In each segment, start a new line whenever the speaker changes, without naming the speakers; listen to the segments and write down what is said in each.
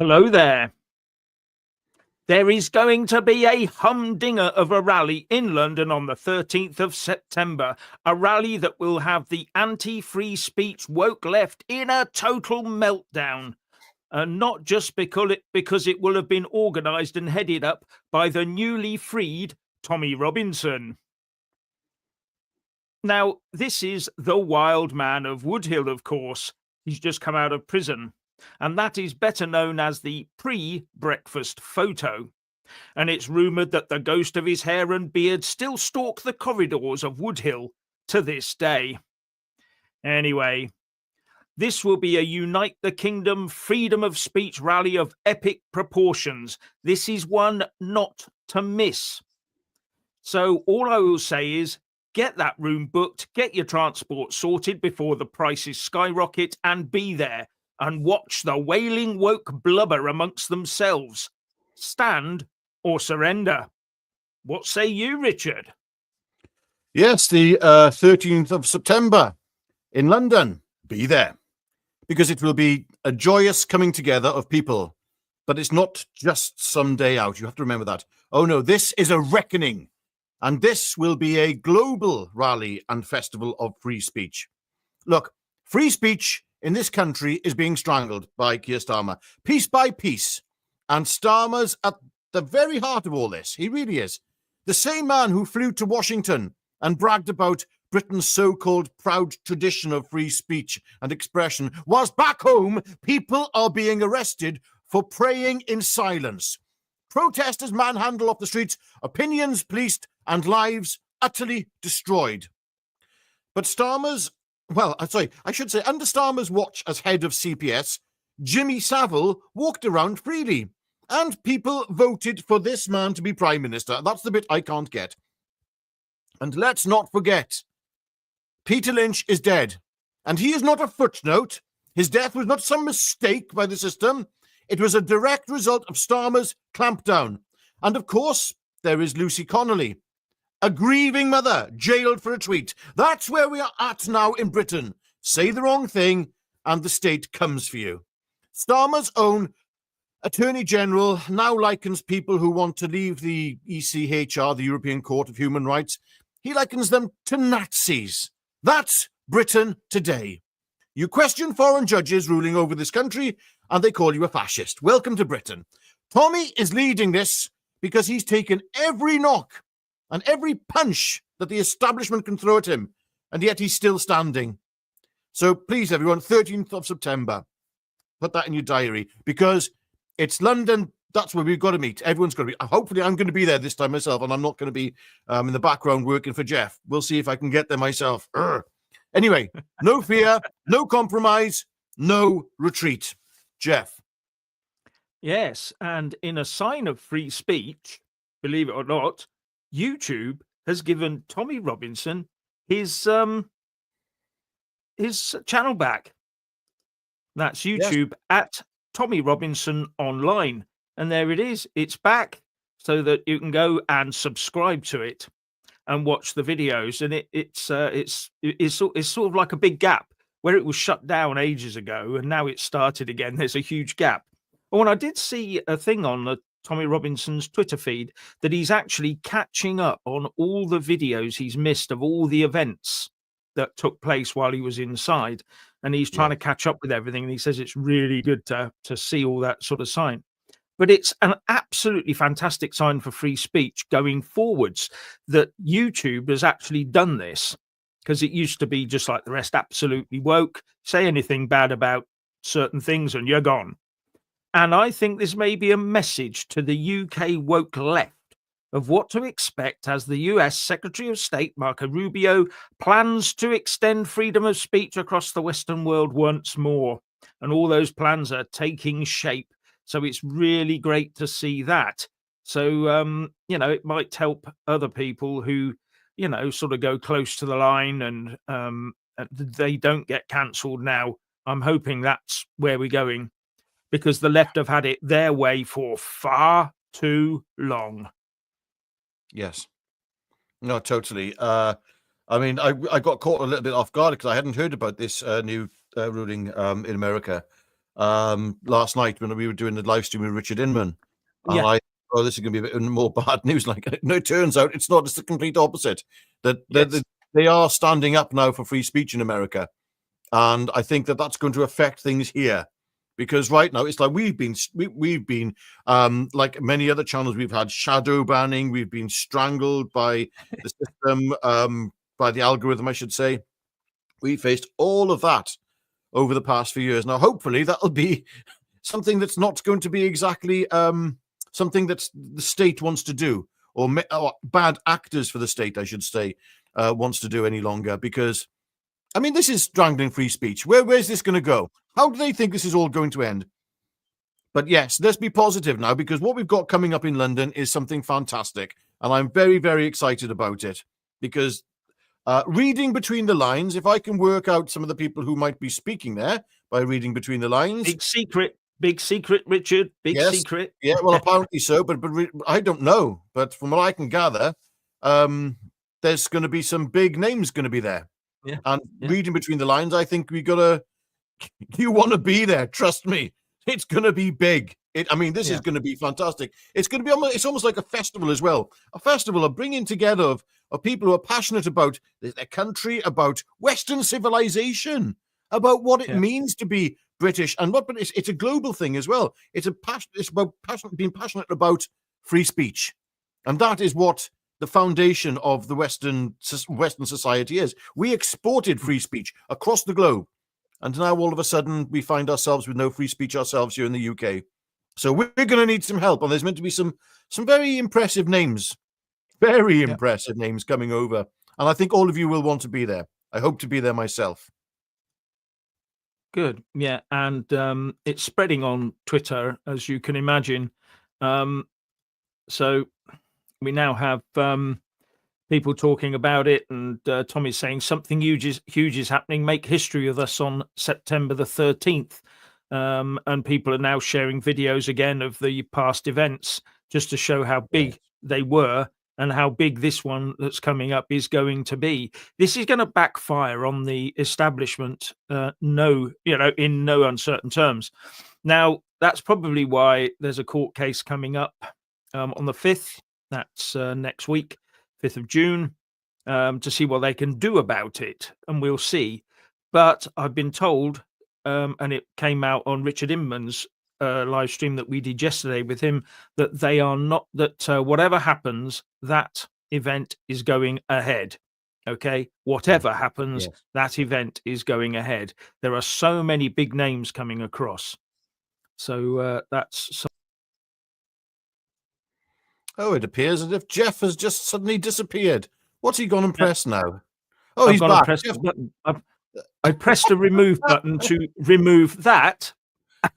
Hello there. There is going to be a humdinger of a rally in London on the 13th of September, a rally that will have the anti-free speech woke left in a total meltdown. Not just because it will have been organised and headed up by the newly freed Tommy Robinson. Now, this is the wild man of Woodhill, of course. He's just come out of prison, and that is better known as the pre-breakfast photo. And it's rumoured that the ghost of his hair and beard still stalk the corridors of Woodhill to this day. Anyway, this will be a Unite the Kingdom freedom of speech rally of epic proportions. This is one not to miss. So all I will say is get that room booked, get your transport sorted before the prices skyrocket, and be there and watch the wailing woke blubber amongst themselves. Stand or surrender. What say you, Richard?
Yes, the 13th of September in London. Be there. Because it will be a joyous coming together of people. But it's not just some day out. You have to remember that. Oh no, this is a reckoning. And this will be a global rally and festival of free speech. Look, free speech in this country is being strangled by Keir Starmer, piece by piece. And Starmer's at the very heart of all this. He really is. The same man who flew to Washington and bragged about Britain's so-called proud tradition of free speech and expression, was back home. People are being arrested for praying in silence. Protesters manhandled off the streets, opinions policed, and lives utterly destroyed. But Starmer's, I should say, under Starmer's watch as head of CPS, Jimmy Savile walked around freely. And people voted for this man to be Prime Minister. That's the bit I can't get. And let's not forget, Peter Lynch is dead. And he is not a footnote. His death was not some mistake by the system. It was a direct result of Starmer's clampdown. And of course, there is Lucy Connolly, a grieving mother, jailed for a tweet. That's where we are at now in Britain. Say the wrong thing, and the state comes for you. Starmer's own Attorney General now likens people who want to leave the ECHR, the European Court of Human Rights, he likens them to Nazis. That's Britain today. You question foreign judges ruling over this country, and they call you a fascist. Welcome to Britain. Tommy is leading this because he's taken every knock and every punch that the establishment can throw at him, and yet he's still standing. So please, everyone, 13th of September, put that in your diary, because it's London. That's where we've got to meet. Everyone's got to be. Hopefully, I'm going to be there this time myself, and I'm not going to be in the background working for Jeff. We'll see if I can get there myself. Anyway, no fear, no compromise, no retreat. Jeff.
Yes, and in a sign of free speech, believe it or not, YouTube has given Tommy Robinson his channel back. That's YouTube at Tommy Robinson Online, and there it is. It's back, so that you can go and subscribe to it and watch the videos. And it's sort of like a big gap where it was shut down ages ago, and now it's started again. There's a huge gap. Oh, and I did see a thing on Tommy Robinson's Twitter feed that he's actually catching up on all the videos he's missed of all the events that took place while he was inside. And he's trying to catch up with everything. And he says it's really good to see all that sort of sign. But it's an absolutely fantastic sign for free speech going forwards that YouTube has actually done this, because it used to be just like the rest, absolutely woke, say anything bad about certain things and you're gone. And I think this may be a message to the UK woke left of what to expect as the US Secretary of State, Marco Rubio, plans to extend freedom of speech across the Western world once more. And all those plans are taking shape. So it's really great to see that. So, it might help other people who, sort of go close to the line and they don't get cancelled now. I'm hoping that's where we're going, because the left have had it their way for far too long.
Yes. No, totally. I got caught a little bit off guard because I hadn't heard about this new ruling in America. last night when we were doing the live stream with Richard Inman. And
Yeah.
this is going to be a bit more bad news. Like, no, it turns out it's not. It's the complete opposite. That they are standing up now for free speech in America. And I think that that's going to affect things here. Because right now it's like we've been like many other channels, we've had shadow banning, we've been strangled by the system, by the algorithm, I should say. We faced all of that over the past few years. Now, hopefully, that'll be something that's not going to be exactly something that the state wants to do, or bad actors for the state, I should say, wants to do any longer. Because, I mean, this is strangling free speech. Where's this going to go? How do they think this is all going to end? But yes, let's be positive now, because what we've got coming up in London is something fantastic. And I'm very, very excited about it. Because reading between the lines, if I can work out some of the people who might be speaking there by reading between the lines.
Big secret, Richard. Big secret.
Yeah, well, apparently so, but I don't know. But from what I can gather, there's going to be some big names going to be there.
Yeah.
And reading between the lines, I think you want to be there. Trust me, it's going to be big. This is going to be fantastic. It's going to be it's almost like a festival as well. A festival of bringing together of people who are passionate about their country, about Western civilization, about what it means to be British, and but it's a global thing as well. It's about being passionate about free speech, and that is what the foundation of the Western society is. We exported free speech across the globe, and now all of a sudden we find ourselves with no free speech ourselves here in the UK. So we're going to need some help, and there's meant to be some very impressive names, impressive names coming over, and I think all of you will want to be there. I hope to be there myself.
Good, yeah, and it's spreading on Twitter, as you can imagine. So we now have people talking about it, and Tommy's saying something huge is happening. Make history with us on September the 13th. And people are now sharing videos again of the past events just to show how big they were and how big this one that's coming up is going to be. This is going to backfire on the establishment, in no uncertain terms. Now, that's probably why there's a court case coming up on the 5th. That's next week, 5th of June, to see what they can do about it. And we'll see. But I've been told, and it came out on Richard Inman's live stream that we did yesterday with him, that they are not, that whatever happens, that event is going ahead. Okay, whatever happens, that event is going ahead. There are so many big names coming across. So that's.
Oh, it appears as if Jeff has just suddenly disappeared. What's he gone and pressed now? Oh, he's back.
I pressed a remove button to remove that,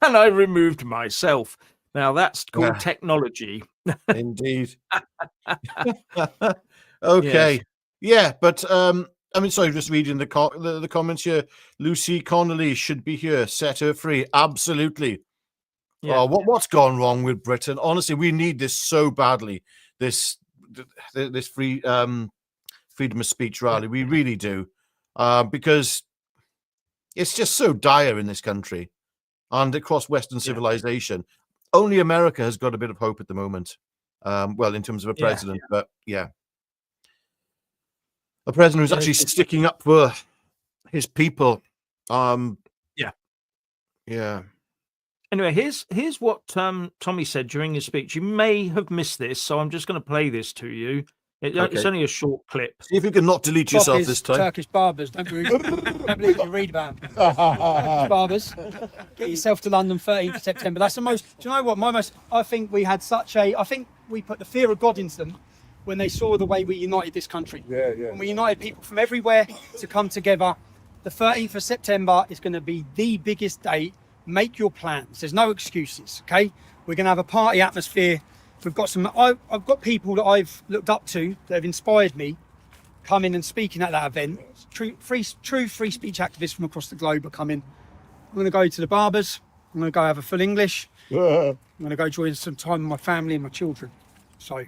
and I removed myself. Now that's called technology.
Indeed. Okay. Yes. Yeah, but sorry, just reading the comments here. Lucy Connolly should be here. Set her free. Absolutely. Yeah. Oh, what's gone wrong with Britain? Honestly, we need this so badly. This freedom of speech rally. We really do. Because it's just so dire in this country and across Western civilization. Only America has got a bit of hope at the moment. In terms of a president, but a president who's actually sticking up for his people.
Anyway, here's what Tommy said during his speech. You may have missed this, so I'm just going to play this to you. It's only a short clip.
See if you can not delete yourself this time.
Turkish barbers. Don't believe you read about them. Turkish barbers. Get yourself to London 13th of September. That's the most. Do you know what? I think we had I think we put the fear of God into them when they saw the way we united this country.
Yeah.
When we united people from everywhere to come together. The 13th of September is going to be the biggest date. Make your plans. There's no excuses. Okay. We're going to have a party atmosphere. We've got I've got people that I've looked up to that have inspired me coming and speaking at that event. True free speech activists from across the globe are coming. I'm going to go to the barbers. I'm going to go have a full English. I'm going to go enjoy some time with my family and my children. So,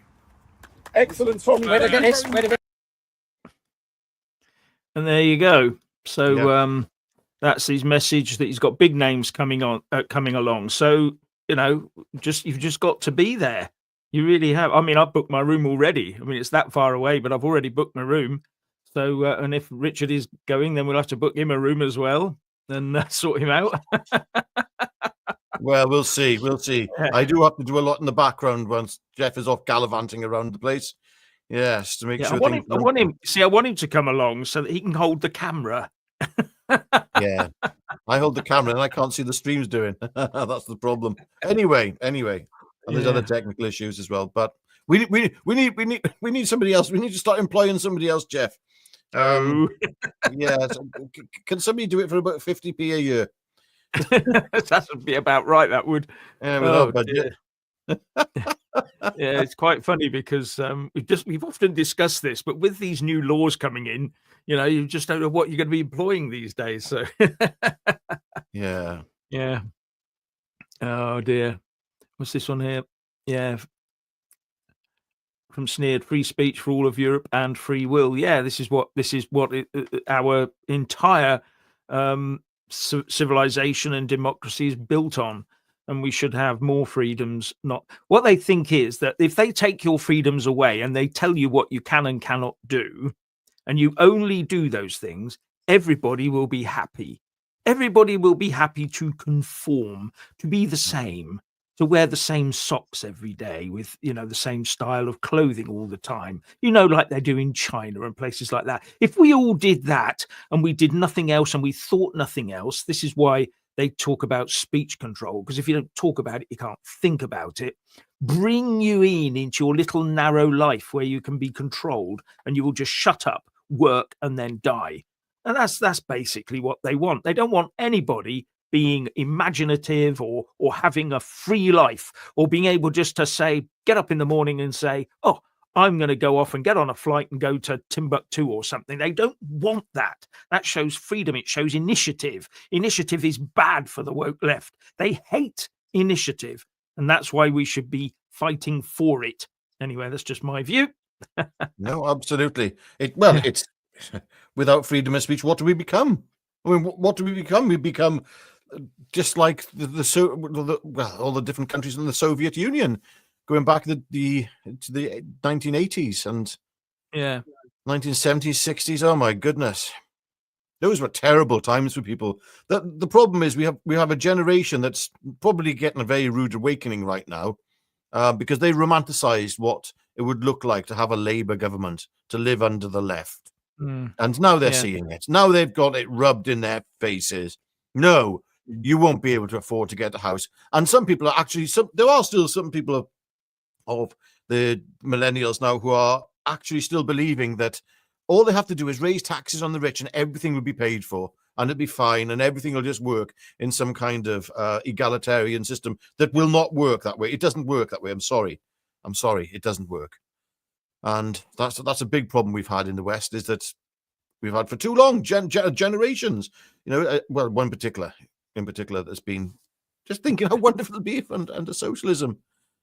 excellent, Tommy.
Where to get this?
And there you go. So, That's his message, that he's got big names coming along. So, you've just got to be there. You really have. I mean, I've booked my room already. I mean, it's that far away, but I've already booked my room. So, and if Richard is going, then we'll have to book him a room as well and sort him out.
Well, we'll see. We'll see. I do have to do a lot in the background once Jeff is off gallivanting around the place. Yes, to make sure.
I want him to come along so that he can hold the camera.
Yeah, I hold the camera and I can't see the streams doing. That's the problem. Anyway, and there's other technical issues as well. But we need somebody else. We need to start employing somebody else, Jeff. Yeah, can somebody do it for about 50p a year?
That would be about right. That would.
Yeah, without budget.
Yeah, it's quite funny because we've often discussed this, but with these new laws coming in, you just don't know what you're going to be employing these days. So
yeah.
Oh dear, what's this one here? Yeah, from Sneered, free speech for all of Europe and free will. Yeah, this is what our entire civilization and democracy is built on. And we should have more freedoms. Not what they think is that if they take your freedoms away and they tell you what you can and cannot do, and you only do those things, everybody will be happy. Everybody will be happy to conform, to be the same, to wear the same socks every day with, the same style of clothing all the time, like they do in China and places like that. If we all did that and we did nothing else and we thought nothing else, this is why they talk about speech control, because if you don't talk about it, you can't think about it. Bring you into your little narrow life where you can be controlled and you will just shut up, work, and then die. And that's basically what they want. They don't want anybody being imaginative or having a free life or being able just to say, get up in the morning and say, oh, I'm going to go off and get on a flight and go to Timbuktu or something. They don't want that. That shows freedom. It shows initiative. Initiative is bad for the woke left. They hate initiative. And that's why we should be fighting for it. Anyway, that's just my view.
No, absolutely. It's without freedom of speech, what do we become? I mean, what do we become? We become just like all the different countries in the Soviet Union. Going back to the 1980s and 1970s, 60s. Oh my goodness, those were terrible times for people. The problem is we have a generation that's probably getting a very rude awakening right now, because they romanticized what it would look like to have a Labour government, to live under the left, and now they're seeing it. Now they've got it rubbed in their faces. No, you won't be able to afford to get a house. And some people are actually there are still some people of the millennials now who are actually still believing that all they have to do is raise taxes on the rich and everything will be paid for and it'll be fine and everything will just work in some kind of egalitarian system that will not work that way. It doesn't work that way. I'm sorry. It doesn't work. And that's a big problem we've had in the West, is that we've had for too long, generations, well, one in particular that's been just thinking how wonderful it'll be under socialism.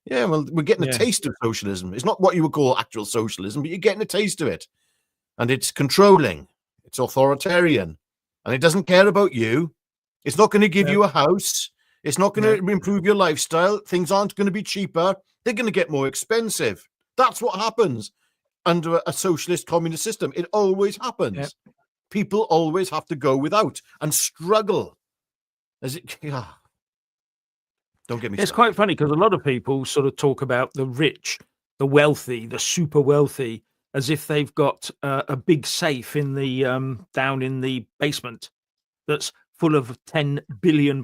Yeah, well, we're getting a taste of socialism. It's not what you would call actual socialism, but you're getting a taste of it. And it's controlling. It's authoritarian. And it doesn't care about you. It's not going to give you a house. It's not going to improve your lifestyle. Things aren't going to be cheaper. They're going to get more expensive. That's what happens under a socialist communist system. It always happens. Yep. People always have to go without and struggle. Don't get me started.
It's quite funny because a lot of people sort of talk about the rich, the wealthy, the super wealthy, as if they've got a big safe in the down in the basement that's full of £10 billion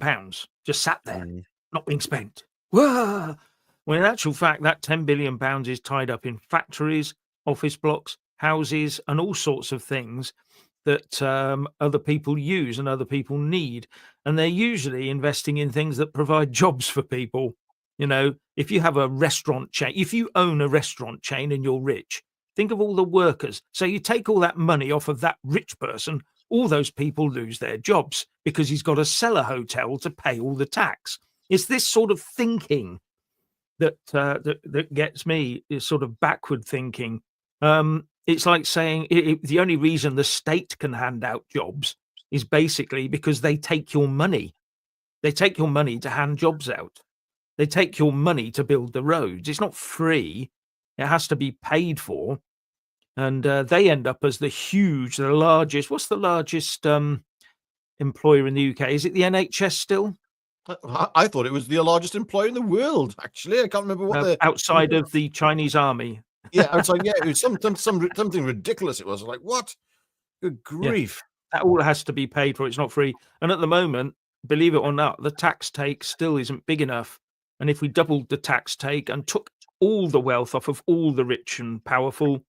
just sat there, not being spent. Whoa! When in actual fact, that £10 billion is tied up in factories, office blocks, houses, and all sorts of things that other people use and other people need. And they're usually investing in things that provide jobs for people. If you have a restaurant chain, if you own a restaurant chain and you're rich, think of all the workers. So you take all that money off of that rich person, all those people lose their jobs because he's got to sell a hotel to pay all the tax. It's this sort of thinking that gets me, is sort of backward thinking. It's like saying the only reason the state can hand out jobs is basically because they take your money. They take your money to hand jobs out. They take your money to build the roads. It's not free. It has to be paid for. And they end up as the largest. What's the largest employer in the UK? Is it the NHS still?
I thought it was the largest employer in the world, actually. I can't remember what
outside of the Chinese army.
Yeah, outside. Yeah, it was something ridiculous. It was like, what? Good grief.
Yeah, that all has to be paid for. It's not free. And at the moment, believe it or not, the tax take still isn't big enough. And if we doubled the tax take and took all the wealth off of all the rich and powerful,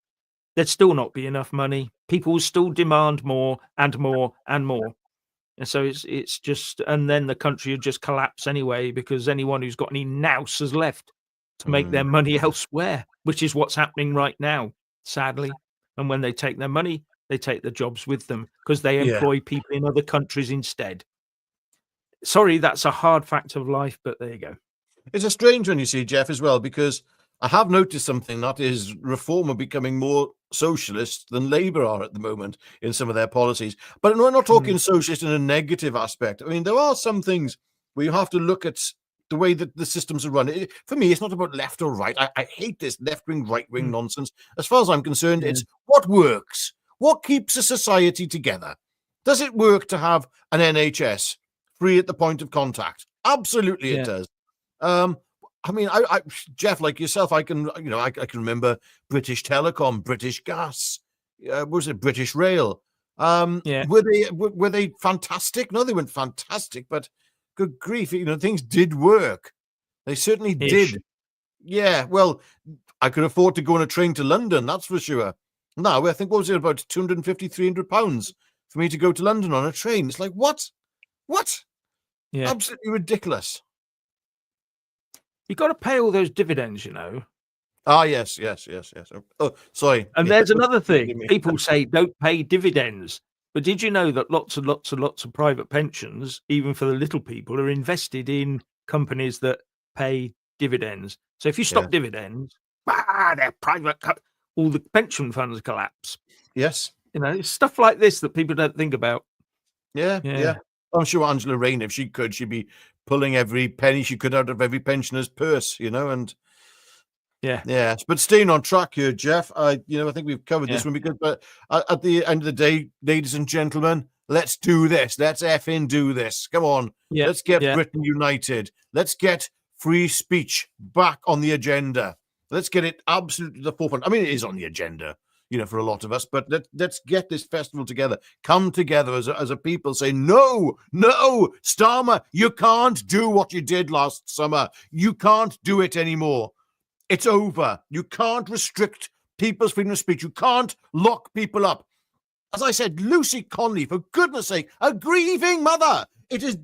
there'd still not be enough money. People will still demand more and more and more. And so it's just, and then the country would just collapse anyway, because anyone who's got any nous has left to make their money elsewhere, which is what's happening right now, sadly. And when they take their money, they take the jobs with them because they employ people in other countries instead. Sorry, that's a hard fact of life, but there you go.
It's a strange one, you see, Jeff, as well, because I have noticed something, that is Reform are becoming more socialist than Labour are at the moment in some of their policies. But we're not talking socialist in a negative aspect. I mean, there are some things where you have to look at the way that the systems are run. For me, it's not about left or right. I hate this left-wing, right-wing nonsense. As far as I'm concerned, it's what works. What keeps a society together? Does it work to have an NHS free at the point of contact? Absolutely it does. I mean, I Jeff, like yourself, I can remember British Telecom, British Gas, was it British Rail? Were they fantastic? No, they weren't fantastic, but good grief, things did work. They certainly did. Yeah, well, I could afford to go on a train to London, that's for sure. Now, I think, what was it, about 250, 300 pounds for me to go to London on a train? It's like, what? Yeah. Absolutely ridiculous.
You've got to pay all those dividends,
Ah, yes. Oh, sorry.
And there's another thing. People say don't pay dividends. But did you know that lots and lots and lots of private pensions, even for the little people, are invested in companies that pay dividends? So if you stop dividends, they're private. All the pension funds collapse.
Yes.
It's stuff like this that people don't think about.
Yeah. I'm sure Angela Rayner, if she could, she'd be pulling every penny she could out of every pensioner's purse, and but staying on track here, Jeff, I think we've covered this one, because but at the end of the day, ladies and gentlemen, let's do this. Let's effing do this. Come on. Let's get Britain united. Let's get free speech back on the agenda. Let's get it absolutely to the forefront. I mean, it is on the agenda, for a lot of us, but let's get this festival together. Come together as a people, say, no, Starmer, you can't do what you did last summer. You can't do it anymore. It's over. You can't restrict people's freedom of speech. You can't lock people up. As I said, Lucy Conley, for goodness sake, a grieving mother. It's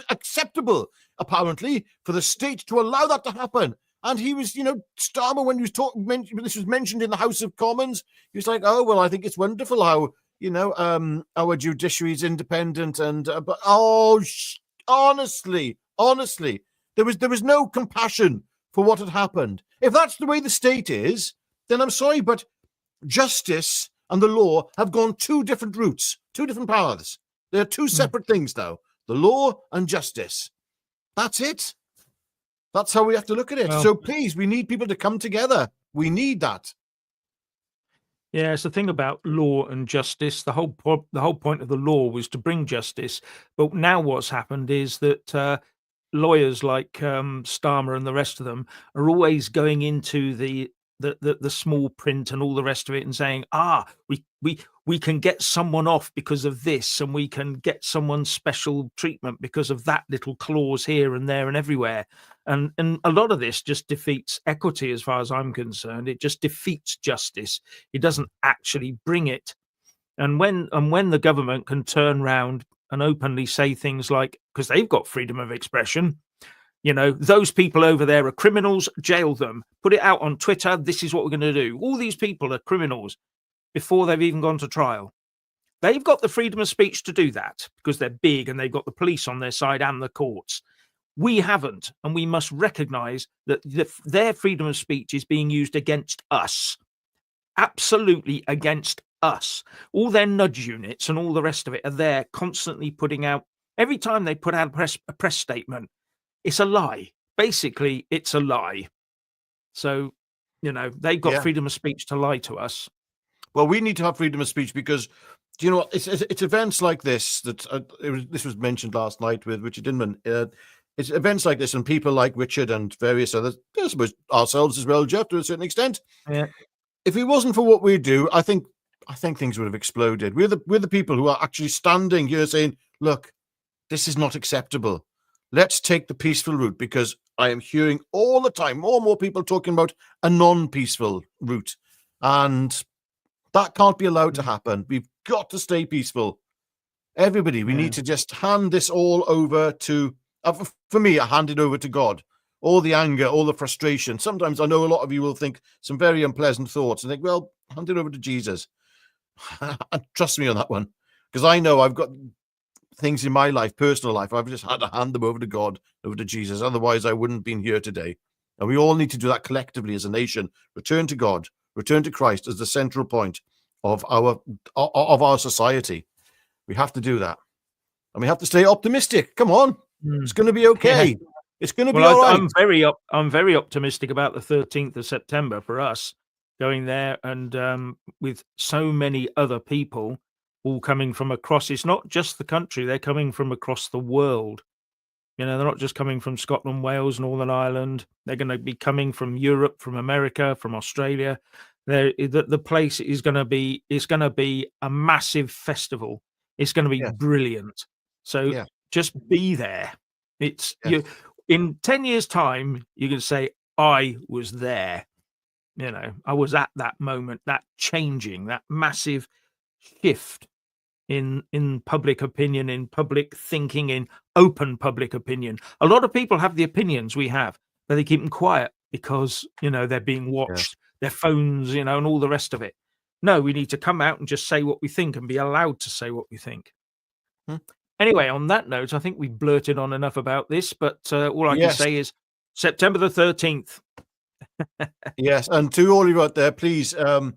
acceptable, apparently, for the state to allow that to happen. And he was, Starmer, when he was this was mentioned in the House of Commons, he was like, oh, well, I think it's wonderful how, our judiciary is independent. And, honestly, there was no compassion for what had happened. If that's the way the state is, then I'm sorry, but justice and the law have gone two different routes, two different paths. They're two separate things now, the law and justice. That's it. That's how we have to look at it. Well, so please, we need people to come together. We need that.
Yeah, it's the thing about law and justice. The whole point of the law was to bring justice. But now what's happened is that lawyers like Starmer and the rest of them are always going into the small print and all the rest of it and saying, we can get someone off because of this, and we can get someone special treatment because of that little clause here and there and everywhere. And a lot of this just defeats equity as far as I'm concerned. It just defeats justice. It doesn't actually bring it. And when the government can turn around and openly say things like, because they've got freedom of expression, those people over there are criminals, jail them, put it out on Twitter, this is what we're going to do. All these people are criminals before they've even gone to trial. They've got the freedom of speech to do that because they're big and they've got the police on their side and the courts. We haven't, and we must recognise that their freedom of speech is being used against us. Absolutely against us. All their nudge units and all the rest of it are there constantly putting out, every time they put out a press statement, it's a lie. Basically, it's a lie. So, they've got
Yeah.
freedom of speech to lie to us.
Well, we need to have freedom of speech because, do you know what? It's events like this that this was mentioned last night with Richard Inman. It's events like this and people like Richard and various others, I suppose ourselves as well, Jeff, to a certain extent.
Yeah.
If it wasn't for what we do, I think things would have exploded. We're the people who are actually standing here saying, look, this is not acceptable. Let's take the peaceful route, because I am hearing all the time more and more people talking about a non-peaceful route. And that can't be allowed to happen. We've got to stay peaceful. Everybody, we need to just hand this all over to, for me, I hand it over to God. All the anger, all the frustration. Sometimes I know a lot of you will think some very unpleasant thoughts and think, well, hand it over to Jesus. Trust me on that one, because I know I've got things in my life, personal life, I've just had to hand them over to God, over to Jesus. Otherwise, I wouldn't have been here today. And we all need to do that collectively as a nation. Return to God, return to Christ as the central point of our society. We have to do that. And we have to stay optimistic. Come on. It's going to be okay. Yeah. It's going to be all right.
I'm very optimistic about the 13th of September for us going there, and with so many other people all coming from across. It's not just the country; they're coming from across the world. They're not just coming from Scotland, Wales, Northern Ireland. They're going to be coming from Europe, from America, from Australia. The place is going to be. It's going to be a massive festival. It's going to be brilliant. So just be there. It's you. In 10 years' time, you can say, I was there. I was at that moment, that changing, that massive shift in public opinion, in public thinking, in open public opinion. A lot of people have the opinions we have, but they keep them quiet because, they're being watched, their phones, and all the rest of it. No, we need to come out and just say what we think and be allowed to say what we think. Anyway, on that note, I think we blurted on enough about this, but all I can say is September the 13th.
Yes, and to all of you out there, please, I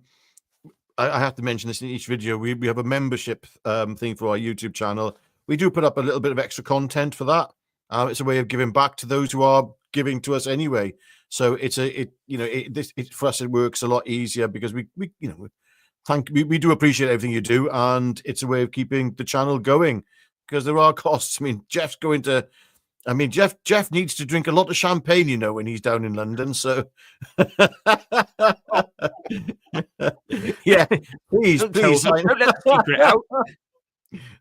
have to mention this in each video. We have a membership thing for our YouTube channel. We do put up a little bit of extra content for that. It's a way of giving back to those who are giving to us anyway. So for us it works a lot easier because we do appreciate everything you do, and it's a way of keeping the channel going. Because there are costs. I mean, Jeff needs to drink a lot of champagne, when he's down in London. So, yeah, please.
Don't let the secret out.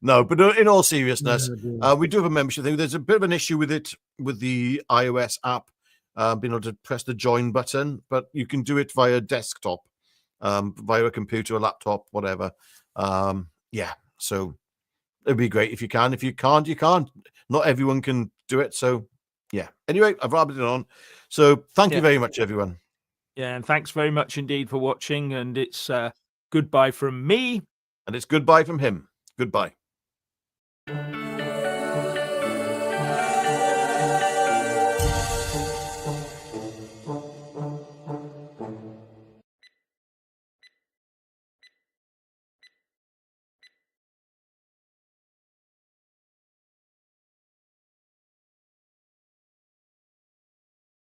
No, but in all seriousness, we do have a membership thing. There's a bit of an issue with it, with the iOS app, being able to press the join button, but you can do it via desktop, via a computer, a laptop, whatever. So it'd be great if you can. If you can't, you can't. Not everyone can do it. So, yeah. Anyway, I've rabbited it on. So, thank you very much, everyone.
Yeah, and thanks very much indeed for watching. And it's goodbye from me.
And it's goodbye from him. Goodbye.